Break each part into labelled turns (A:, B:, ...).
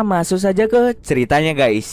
A: Masuk saja ke ceritanya guys.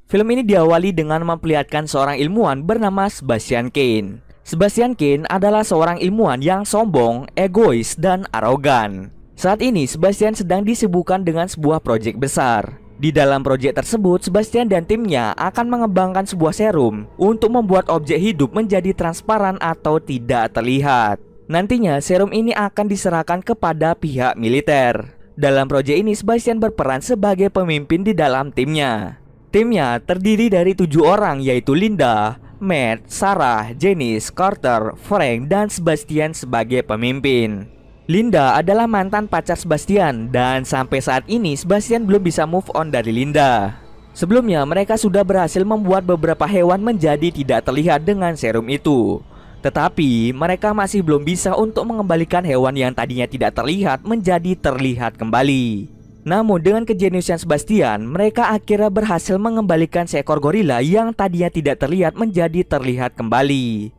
A: Film ini diawali dengan memperlihatkan seorang ilmuwan bernama Sebastian Kane. Sebastian Kane adalah seorang ilmuwan yang sombong, egois, dan arogan. Saat ini Sebastian sedang disibukkan dengan sebuah proyek besar. Di dalam proyek tersebut, Sebastian dan timnya akan mengembangkan sebuah serum untuk membuat objek hidup menjadi transparan atau tidak terlihat. Nantinya serum ini akan diserahkan kepada pihak militer. Dalam proyek ini Sebastian berperan sebagai pemimpin di dalam timnya. Timnya terdiri dari 7 orang, yaitu Linda, Matt, Sarah, Janice, Carter, Frank, dan Sebastian sebagai pemimpin. Linda adalah mantan pacar Sebastian, dan sampai saat ini Sebastian belum bisa move on dari Linda. Sebelumnya mereka sudah berhasil membuat beberapa hewan menjadi tidak terlihat dengan serum itu. Tetapi mereka masih belum bisa untuk mengembalikan hewan yang tadinya tidak terlihat menjadi terlihat kembali. Namun dengan kejeniusan Sebastian, mereka akhirnya berhasil mengembalikan seekor gorila yang tadinya tidak terlihat menjadi terlihat kembali.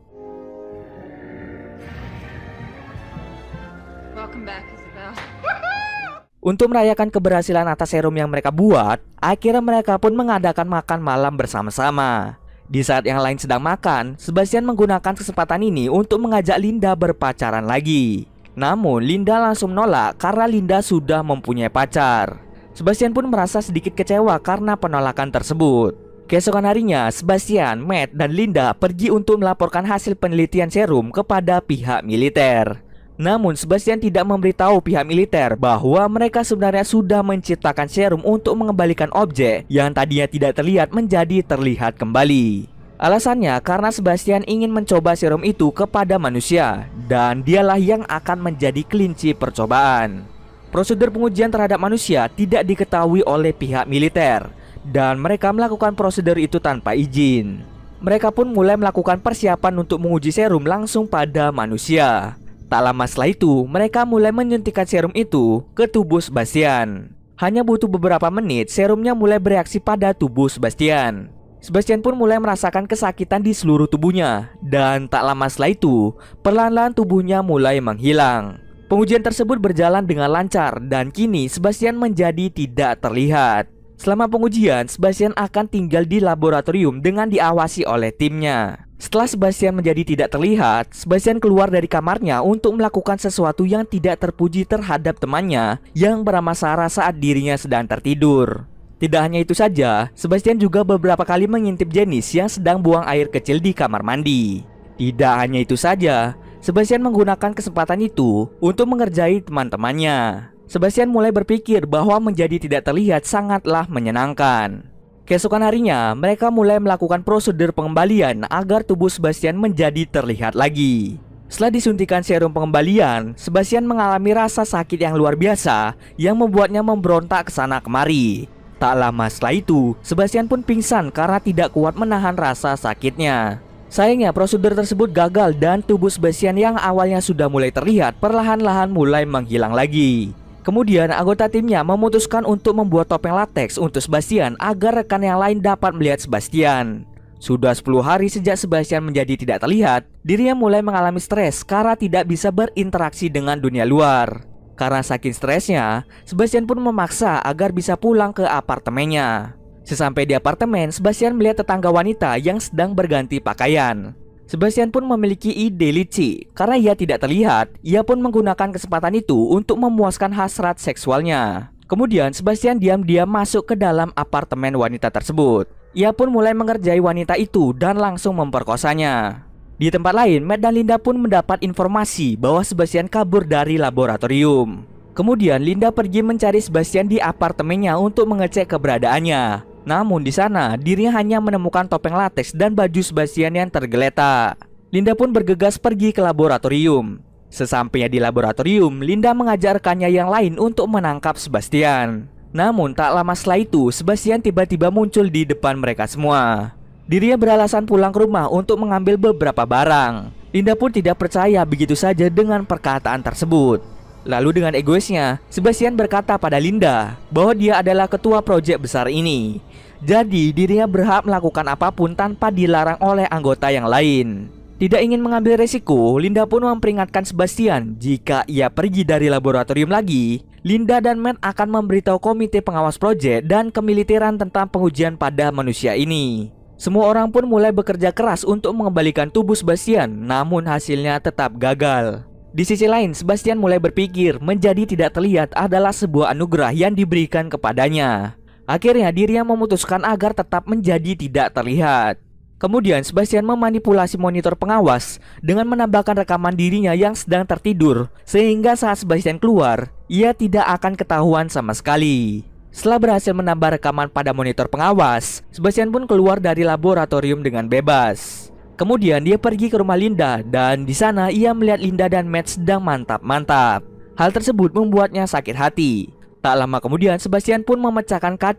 A: Untuk merayakan keberhasilan atas serum yang mereka buat, akhirnya mereka pun mengadakan makan malam bersama-sama. Di saat yang lain sedang makan, Sebastian menggunakan kesempatan ini untuk mengajak Linda berpacaran lagi. Namun Linda langsung menolak karena Linda sudah mempunyai pacar. Sebastian pun merasa sedikit kecewa karena penolakan tersebut. Keesokan harinya, Sebastian, Matt, dan Linda pergi untuk melaporkan hasil penelitian serum kepada pihak militer. Namun Sebastian tidak memberitahu pihak militer bahwa mereka sebenarnya sudah menciptakan serum untuk mengembalikan objek yang tadinya tidak terlihat menjadi terlihat kembali. Alasannya karena Sebastian ingin mencoba serum itu kepada manusia, dan dialah yang akan menjadi kelinci percobaan. Prosedur pengujian terhadap manusia tidak diketahui oleh pihak militer, dan mereka melakukan prosedur itu tanpa izin. Mereka pun mulai melakukan persiapan untuk menguji serum langsung pada manusia. Tak lama setelah itu, mereka mulai menyuntikkan serum itu ke tubuh Sebastian. Hanya butuh beberapa menit, serumnya mulai bereaksi pada tubuh Sebastian. Sebastian pun mulai merasakan kesakitan di seluruh tubuhnya, dan tak lama setelah itu, perlahan-lahan tubuhnya mulai menghilang. Pengujian tersebut berjalan dengan lancar, dan kini Sebastian menjadi tidak terlihat. Selama pengujian, Sebastian akan tinggal di laboratorium dengan diawasi oleh timnya. Setelah Sebastian menjadi tidak terlihat, Sebastian keluar dari kamarnya untuk melakukan sesuatu yang tidak terpuji terhadap temannya yang bernama Sarah saat dirinya sedang tertidur. Tidak hanya itu saja, Sebastian juga beberapa kali mengintip Janice yang sedang buang air kecil di kamar mandi. Tidak hanya itu saja, Sebastian menggunakan kesempatan itu untuk mengerjai teman-temannya. Sebastian mulai berpikir bahwa menjadi tidak terlihat sangatlah menyenangkan. Keesokan harinya, mereka mulai melakukan prosedur pengembalian agar tubuh Sebastian menjadi terlihat lagi. Setelah disuntikan serum pengembalian, Sebastian mengalami rasa sakit yang luar biasa yang membuatnya memberontak ke sana kemari. Tak lama setelah itu, Sebastian pun pingsan karena tidak kuat menahan rasa sakitnya. Sayangnya prosedur tersebut gagal dan tubuh Sebastian yang awalnya sudah mulai terlihat perlahan-lahan mulai menghilang lagi. Kemudian anggota timnya memutuskan untuk membuat topeng lateks untuk Sebastian agar rekan yang lain dapat melihat Sebastian. Sudah 10 hari sejak Sebastian menjadi tidak terlihat, dirinya mulai mengalami stres karena tidak bisa berinteraksi dengan dunia luar. Karena saking stresnya, Sebastian pun memaksa agar bisa pulang ke apartemennya. Sesampai di apartemen, Sebastian melihat tetangga wanita yang sedang berganti pakaian. Sebastian pun memiliki ide licik. Karena ia tidak terlihat, ia pun menggunakan kesempatan itu untuk memuaskan hasrat seksualnya. Kemudian Sebastian diam-diam masuk ke dalam apartemen wanita tersebut. Ia pun mulai mengerjai wanita itu dan langsung memperkosanya. Di tempat lain, Matt dan Linda pun mendapat informasi bahwa Sebastian kabur dari laboratorium. Kemudian Linda pergi mencari Sebastian di apartemennya untuk mengecek keberadaannya. Namun di sana dirinya hanya menemukan topeng lateks dan baju Sebastian yang tergeletak. Linda pun bergegas pergi ke laboratorium. Sesampainya di laboratorium, Linda mengajak rekannya yang lain untuk menangkap Sebastian. Namun tak lama setelah itu, Sebastian tiba-tiba muncul di depan mereka semua. Dirinya beralasan pulang ke rumah untuk mengambil beberapa barang. Linda pun tidak percaya begitu saja dengan perkataan tersebut. Lalu dengan egoisnya, Sebastian berkata pada Linda bahwa dia adalah ketua proyek besar ini. Jadi dirinya berhak melakukan apapun tanpa dilarang oleh anggota yang lain. Tidak ingin mengambil resiko, Linda pun memperingatkan Sebastian jika ia pergi dari laboratorium lagi, Linda dan Matt akan memberitahu komite pengawas proyek dan kemiliteran tentang pengujian pada manusia ini. Semua orang pun mulai bekerja keras untuk mengembalikan tubuh Sebastian, namun hasilnya tetap gagal. Di sisi lain, Sebastian mulai berpikir menjadi tidak terlihat adalah sebuah anugerah yang diberikan kepadanya. Akhirnya dirinya memutuskan agar tetap menjadi tidak terlihat. Kemudian Sebastian memanipulasi monitor pengawas dengan menambahkan rekaman dirinya yang sedang tertidur, sehingga saat Sebastian keluar, ia tidak akan ketahuan sama sekali. Setelah berhasil menambah rekaman pada monitor pengawas, Sebastian pun keluar dari laboratorium dengan bebas. Kemudian dia pergi ke rumah Linda dan di sana ia melihat Linda dan Matt sedang mantap-mantap. Hal tersebut membuatnya sakit hati. Tak lama kemudian Sebastian pun memecahkan kaca